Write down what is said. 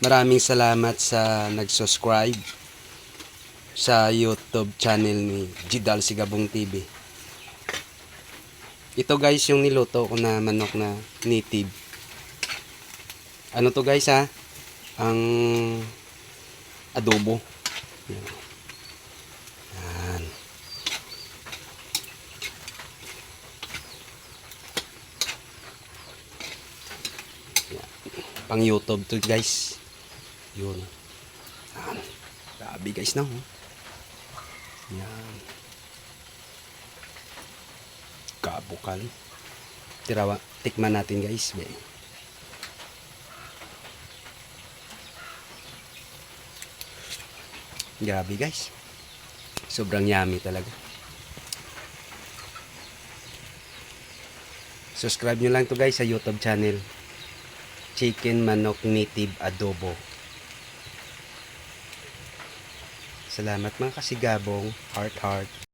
Maraming salamat sa nag-subscribe sa YouTube channel ni Jidal Sigabong TV. Ito guys yung niluto ko na manok na native. Ano to guys ha? Ang adobo. Yan. Yan. Pang YouTube to guys. Yun. Yan. Grabe guys na. Yan. Kabukal. Tirawa. Tikman natin guys. Grabe guys. Sobrang yummy talaga. Subscribe nyo lang to guys sa YouTube channel. Chicken Manok Native Adobo. Salamat mga kasigabong. Heart heart.